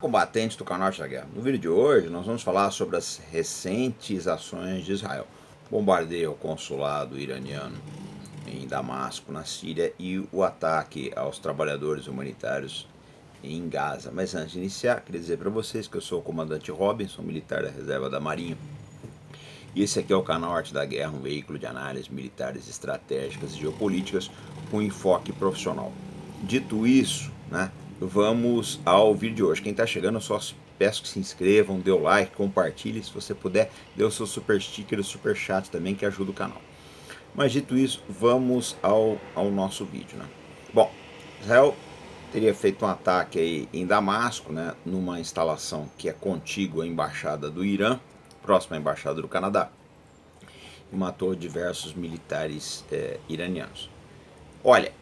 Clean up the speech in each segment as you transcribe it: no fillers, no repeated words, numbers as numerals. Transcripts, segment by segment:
Combatentes do canal Arte da Guerra. No vídeo de hoje nós vamos falar sobre as recentes ações de Israel. Bombardeio ao consulado iraniano em Damasco, na Síria, e o ataque aos trabalhadores humanitários em Gaza. Mas antes de iniciar, queria dizer para vocês que eu sou o comandante Robinson, militar da reserva da Marinha. E esse aqui é o canal Arte da Guerra, um veículo de análises militares estratégicas e geopolíticas com enfoque profissional. Dito isso, vamos ao vídeo de hoje. Quem está chegando, eu só peço que se inscrevam, dê o like, compartilhe, se você puder, dê o seu super sticker e super chat também, que ajuda o canal. Mas dito isso, vamos ao nosso vídeo. Bom, Israel teria feito um ataque aí em Damasco, numa instalação que é contígua à embaixada do Irã, próxima à embaixada do Canadá, e matou diversos militares iranianos. Olha,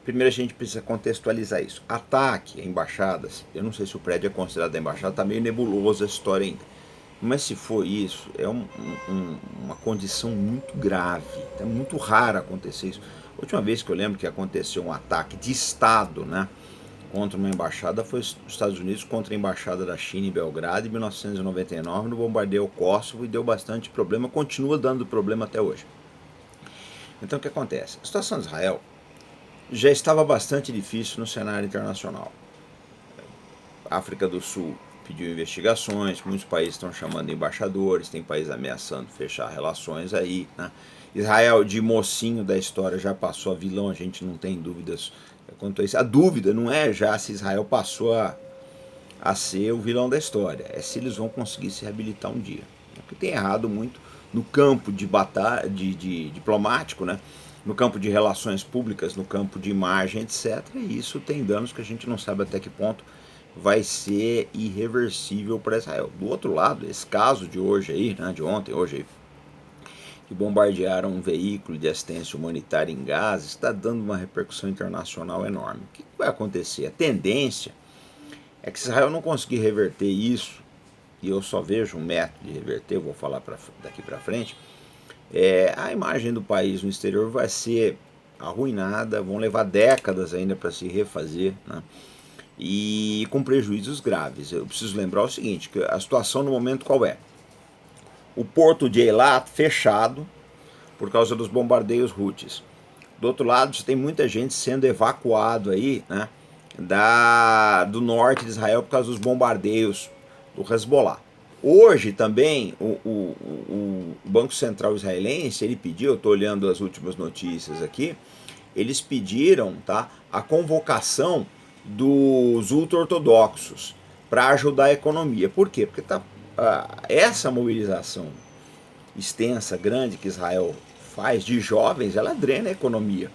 primeiro a gente precisa contextualizar isso. Ataque a embaixadas, eu não sei se o prédio é considerado da embaixada, está meio nebuloso a história ainda. Mas se for isso, é uma condição muito grave, é muito raro acontecer isso. A última vez que eu lembro que aconteceu um ataque de Estado, contra uma embaixada foi os Estados Unidos contra a embaixada da China em Belgrado em 1999, no bombardeio ao Kosovo, e deu bastante problema, continua dando problema até hoje. Então o que acontece? A situação de Israel já estava bastante difícil no cenário internacional. A África do Sul pediu investigações, muitos países estão chamando embaixadores, tem países ameaçando fechar relações aí, Israel, de mocinho da história, já passou a vilão, a gente não tem dúvidas quanto a isso. A dúvida não é já se Israel passou a ser o vilão da história, é se eles vão conseguir se reabilitar um dia. Porque tem errado muito no campo de batalha, de diplomático, no campo de relações públicas, no campo de imagem, etc. E isso tem danos que a gente não sabe até que ponto vai ser irreversível para Israel. Do outro lado, esse caso de hoje aí, de ontem, hoje aí, que bombardearam um veículo de assistência humanitária em Gaza, está dando uma repercussão internacional enorme. O que vai acontecer? A tendência é que se Israel não conseguir reverter isso, e eu só vejo um método de reverter, eu vou falar daqui para frente, a imagem do país no exterior vai ser arruinada, vão levar décadas ainda para se refazer, e com prejuízos graves. Eu preciso lembrar o seguinte, que a situação no momento qual é? O porto de Eilat fechado por causa dos bombardeios Houthis. Do outro lado, você tem muita gente sendo evacuado aí, do norte de Israel por causa dos bombardeios do Hezbollah. Hoje também o Banco Central israelense, ele pediu, eu estou olhando as últimas notícias aqui, eles pediram a convocação dos ultra-ortodoxos para ajudar a economia. Por quê? Porque essa mobilização extensa, grande que Israel faz de jovens, ela drena a economia.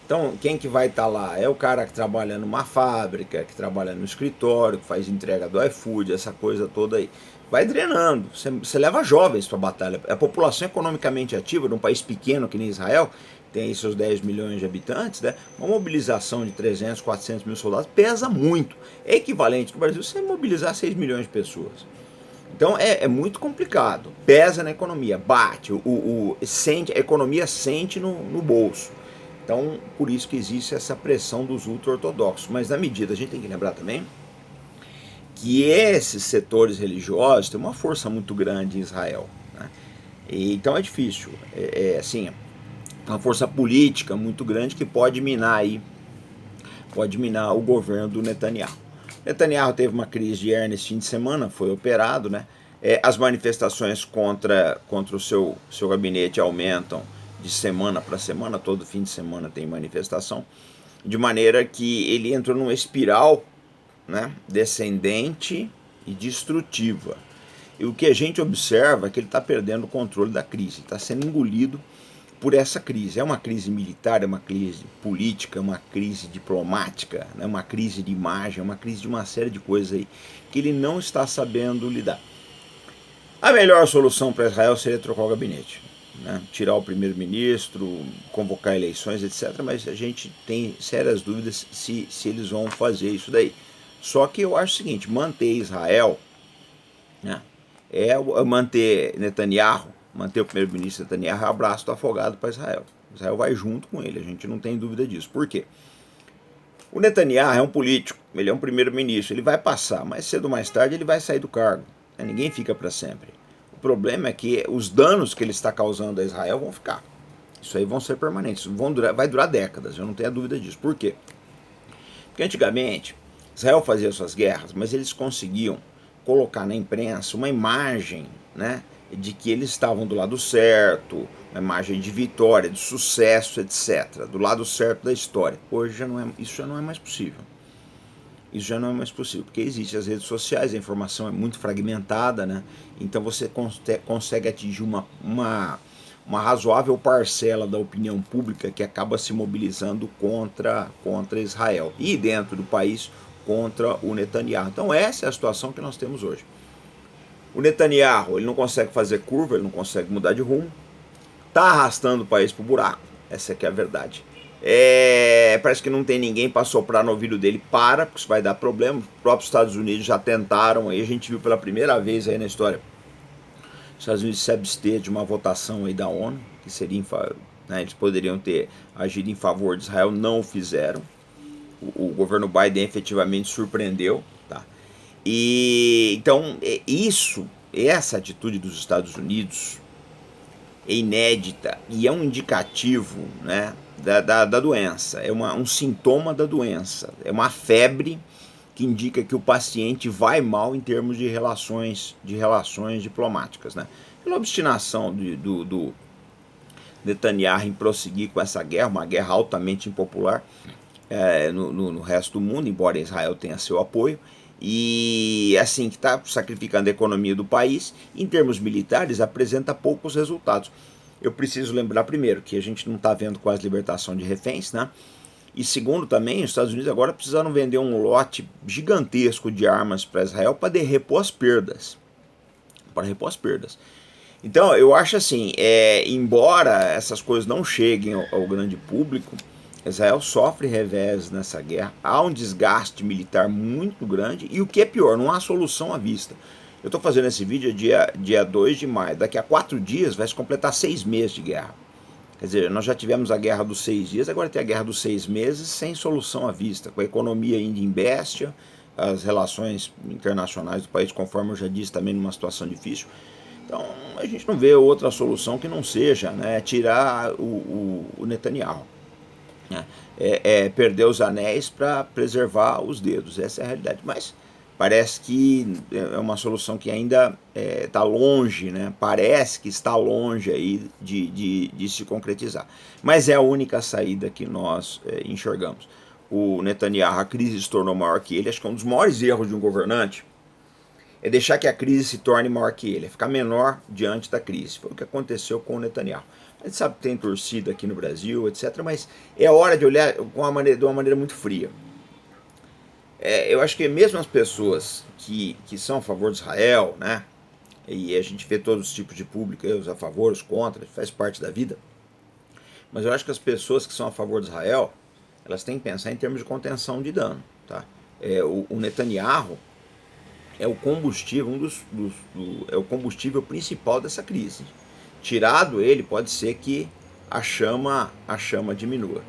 Então, quem que vai estar lá? É o cara que trabalha numa fábrica, que trabalha no escritório, que faz entrega do iFood, essa coisa toda aí. Vai drenando, você leva jovens para a batalha. A população economicamente ativa de um país pequeno que nem Israel, tem aí seus 10 milhões de habitantes, uma mobilização de 300, 400 mil soldados pesa muito. É equivalente no Brasil você mobilizar 6 milhões de pessoas. Então é muito complicado, pesa na economia, bate, a economia sente no bolso. Então, por isso que existe essa pressão dos ultra-ortodoxos. Mas na medida, a gente tem que lembrar também que esses setores religiosos têm uma força muito grande em Israel. Então é difícil, assim, uma força política muito grande que pode minar o governo do Netanyahu. Netanyahu teve uma crise de hérnia esse fim de semana, foi operado, as manifestações contra o seu gabinete aumentam de semana para semana, todo fim de semana tem manifestação, de maneira que ele entrou numa espiral, descendente e destrutiva. E o que a gente observa é que ele está perdendo o controle da crise, está sendo engolido por essa crise. É uma crise militar, é uma crise política, é uma crise diplomática, é uma crise de imagem, é uma crise de uma série de coisas aí que ele não está sabendo lidar. A melhor solução para Israel seria trocar o gabinete, tirar o primeiro-ministro, convocar eleições, etc. Mas a gente tem sérias dúvidas se eles vão fazer isso daí. Só que eu acho o seguinte, manter Israel, manter Netanyahu, manter o primeiro-ministro Netanyahu é o abraço do afogado para Israel. Israel vai junto com ele, a gente não tem dúvida disso. Por quê? O Netanyahu é um político, ele é um primeiro-ministro, ele vai passar, mas cedo ou mais tarde ele vai sair do cargo. Ninguém fica para sempre. O problema é que os danos que ele está causando a Israel vão ficar. Isso aí vão ser permanentes, vai durar décadas, eu não tenho a dúvida disso. Por quê? Porque antigamente Israel fazia suas guerras, mas eles conseguiam colocar na imprensa uma imagem, né, de que eles estavam do lado certo, uma imagem de vitória, de sucesso, etc., do lado certo da história. Hoje isso já não é mais possível. Isso já não é mais possível, porque existem as redes sociais, a informação é muito fragmentada, né? Então você consegue atingir uma razoável parcela da opinião pública que acaba se mobilizando contra Israel. E dentro do país, contra o Netanyahu. Então essa é a situação que nós temos hoje. O Netanyahu, ele não consegue fazer curva, ele não consegue mudar de rumo, está arrastando o país para o buraco, essa é que é a verdade. Parece que não tem ninguém para soprar no ouvido dele, porque isso vai dar problema. Os próprios Estados Unidos já tentaram, aí a gente viu pela primeira vez aí na história, os Estados Unidos se abster de uma votação aí da ONU, que seria, né, eles poderiam ter agido em favor de Israel, não o fizeram. O governo Biden efetivamente surpreendeu, tá? E então essa atitude dos Estados Unidos é inédita e é um indicativo, né, da doença, é um sintoma da doença, é uma febre que indica que o paciente vai mal em termos de relações diplomáticas, né? Pela obstinação do Netanyahu em prosseguir com essa guerra, uma guerra altamente impopular no resto do mundo, embora Israel tenha seu apoio, e assim, que está sacrificando a economia do país, em termos militares, apresenta poucos resultados. Eu preciso lembrar primeiro que a gente não está vendo quase libertação de reféns, né? E segundo também, os Estados Unidos agora precisaram vender um lote gigantesco de armas para Israel para repor as perdas. Então, eu acho assim, embora essas coisas não cheguem ao grande público, Israel sofre revés nessa guerra, há um desgaste militar muito grande e o que é pior, não há solução à vista. Eu estou fazendo esse vídeo dia 2 de maio, daqui a 4 dias vai se completar 6 meses de guerra. Quer dizer, nós já tivemos a guerra dos 6 dias, agora tem a guerra dos 6 meses sem solução à vista, com a economia ainda em béstia, as relações internacionais do país, conforme eu já disse, também numa situação difícil. Então a gente não vê outra solução que não seja, né, tirar o Netanyahu. Perder os anéis para preservar os dedos, essa é a realidade, mas parece que é uma solução que ainda está longe, né? Parece que está longe aí de se concretizar, mas é a única saída que nós enxergamos. O Netanyahu, a crise se tornou maior que ele, acho que é um dos maiores erros de um governante é deixar que a crise se torne maior que ele, é ficar menor diante da crise. Foi o que aconteceu com o Netanyahu. A gente sabe que tem torcida aqui no Brasil, etc., mas é hora de olhar de uma maneira muito fria. Eu acho que mesmo as pessoas que são a favor de Israel, né, e a gente vê todos os tipos de público, os a favor, os contra, faz parte da vida, mas eu acho que as pessoas que são a favor de Israel, elas têm que pensar em termos de contenção de dano. Tá? O Netanyahu é o combustível, é o combustível principal dessa crise. Tirado ele, pode ser que a chama diminua.